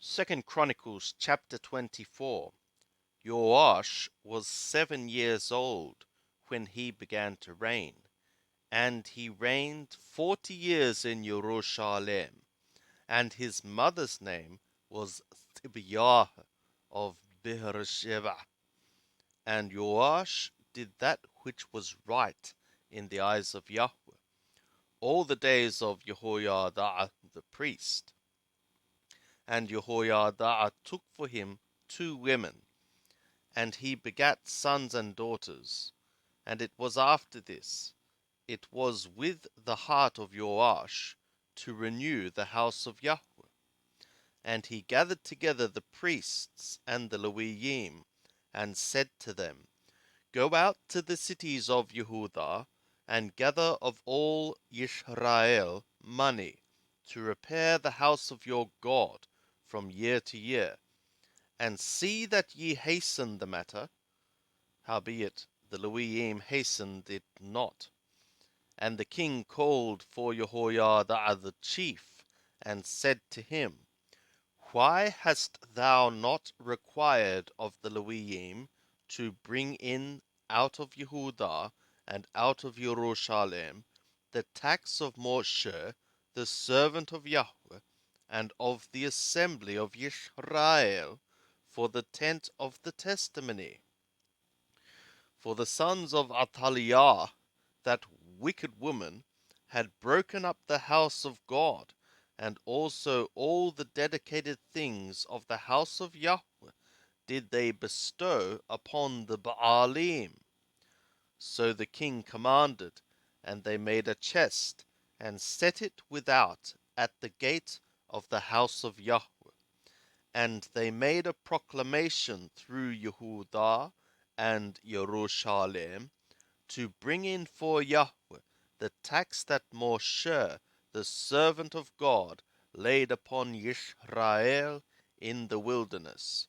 Second Chronicles chapter 24. Joash was 7 years old when he began to reign, and he reigned 40 years in Jerusalem, and his mother's name was Thibiah of Beersheba. And Joash did that which was right in the eyes of Yahweh all the days of Jehoiada the priest. And Jehoiada took for him 2 women, and he begat sons and daughters. And it was after this, it was with the heart of Joash to renew the house of Yahweh. And he gathered together the priests and the Levim, and said to them, Go out to the cities of Yehudah, and gather of all Israel money, to repair the house of your God from year to year, and see that ye hasten the matter. Howbeit the Levim hastened it not. And the king called for Jehoiada the chief, and said to him, Why hast thou not required of the Levim to bring in out of Yehudah and out of Jerusalem the tax of Moshe, the servant of Yahweh, and of the assembly of Israel, for the tent of the testimony? For the sons of Athaliah, that wicked woman, had broken up the house of God, and also all the dedicated things of the house of Yahweh did they bestow upon the Baalim. So the king commanded, and they made a chest, and set it without at the gate of the house of Yahweh. And they made a proclamation through Yehudah and Jerusalem to bring in for Yahweh the tax that Moshe, the servant of God, laid upon Israel in the wilderness.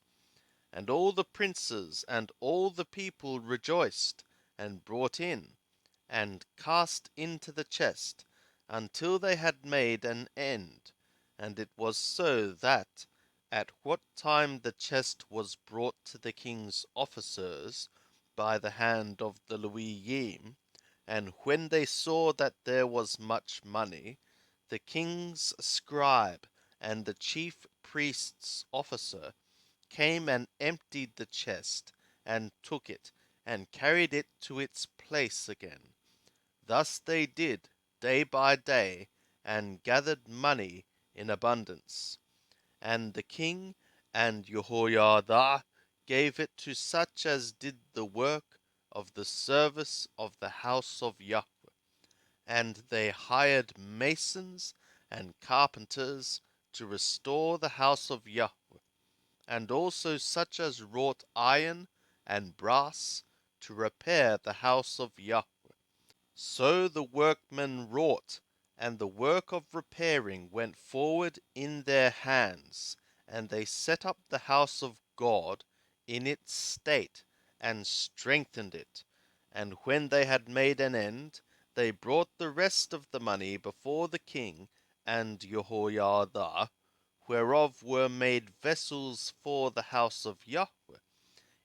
And all the princes and all the people rejoiced, and brought in, and cast into the chest, until they had made an end. And it was so that, at what time the chest was brought to the king's officers by the hand of the Levim, and when they saw that there was much money, the king's scribe and the chief priest's officer came and emptied the chest, and took it, and carried it to its place again. Thus they did day by day, and gathered money in abundance. And the king and Jehoiada gave it to such as did the work of the service of the house of Yahweh. And they hired masons and carpenters to restore the house of Yahweh, and also such as wrought iron and brass to repair the house of Yahweh. So the workmen wrought, and the work of repairing went forward in their hands, and they set up the house of God in its state, and strengthened it. And when they had made an end, they brought the rest of the money before the king and Jehoiada, whereof were made vessels for the house of Yahweh,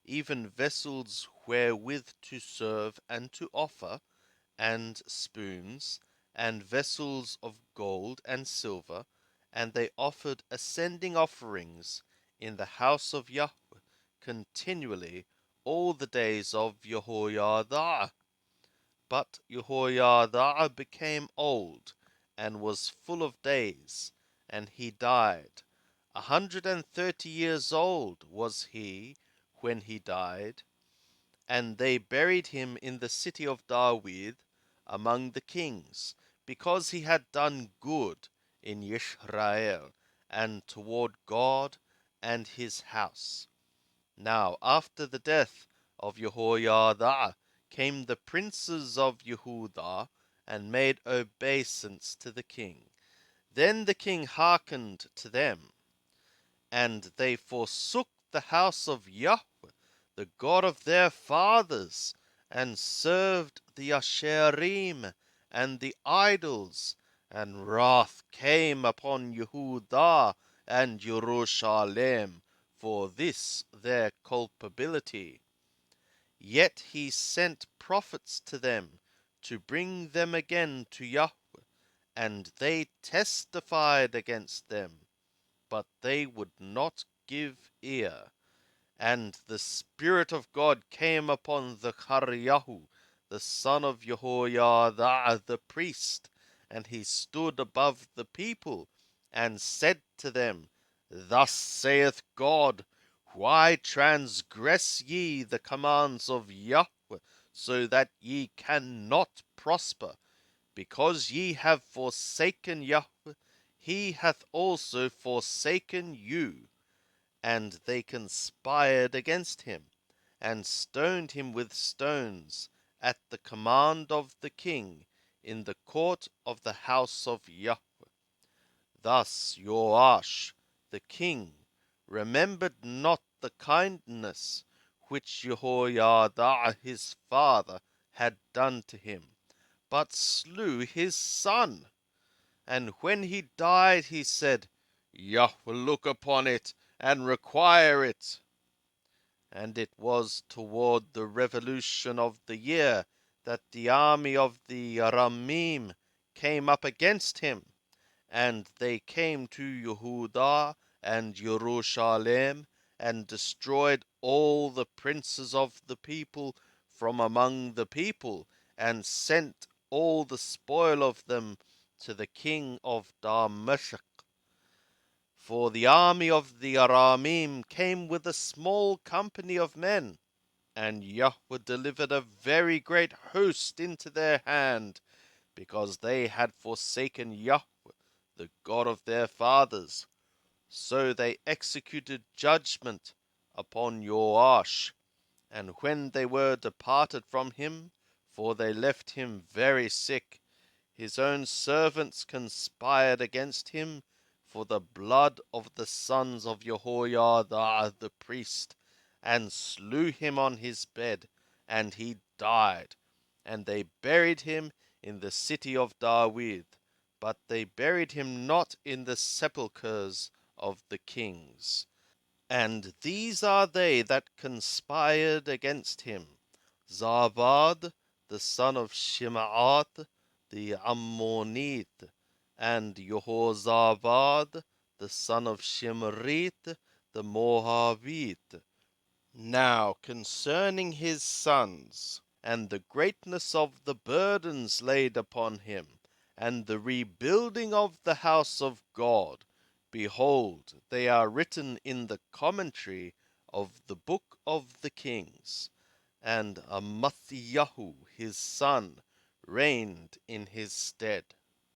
even vessels wherewith to serve and to offer, and spoons, and vessels of gold and silver, and they offered ascending offerings in the house of Yahweh continually all the days of Jehoiada. But Jehoiada became old, and was full of days, and he died. 130 years old was he when he died. And they buried him in the city of David among the kings, because he had done good in Israel, and toward God and his house. Now after the death of Jehoiada came the princes of Yehudah, and made obeisance to the king. Then the king hearkened to them, and they forsook the house of Yahweh, the God of their fathers, and served the Asherim and the idols. And wrath came upon Yehudah and Jerusalem for this their culpability. Yet he sent prophets to them to bring them again to Yahweh, and they testified against them, but they would not give ear. And the Spirit of God came upon Zechariah, the son of Jehoiada the priest, and he stood above the people, and said to them, Thus saith God, Why transgress ye the commands of Yahweh, so that ye cannot prosper? Because ye have forsaken Yahweh, he hath also forsaken you. And they conspired against him, and stoned him with stones, at the command of the king, in the court of the house of Yahweh. Thus Joash the king remembered not the kindness which Jehoiada his father had done to him, but slew his son. And when he died, he said, Yahweh look upon it, and require it. And it was toward the revolution of the year that the army of the Aramim came up against him, and they came to Yehudah and Jerusalem, and destroyed all the princes of the people from among the people, and sent all the spoil of them to the king of Damascus. For the army of the Aramim came with a small company of men, and Yahweh delivered a very great host into their hand, because they had forsaken Yahweh, the God of their fathers. So they executed judgment upon Joash, and when they were departed from him, for they left him very sick, his own servants conspired against him for the blood of the sons of Jehoiada the priest, and slew him on his bed, and he died. And they buried him in the city of David, but they buried him not in the sepulchres of the kings. And these are they that conspired against him: Zabad, the son of Shimeath, the Ammonite, and Jehozabad, the son of Shimrith, the Moabite. Now concerning his sons, and the greatness of the burdens laid upon him, and the rebuilding of the house of God, behold, they are written in the commentary of the book of the Kings. And Amathiyahu his son reigned in his stead.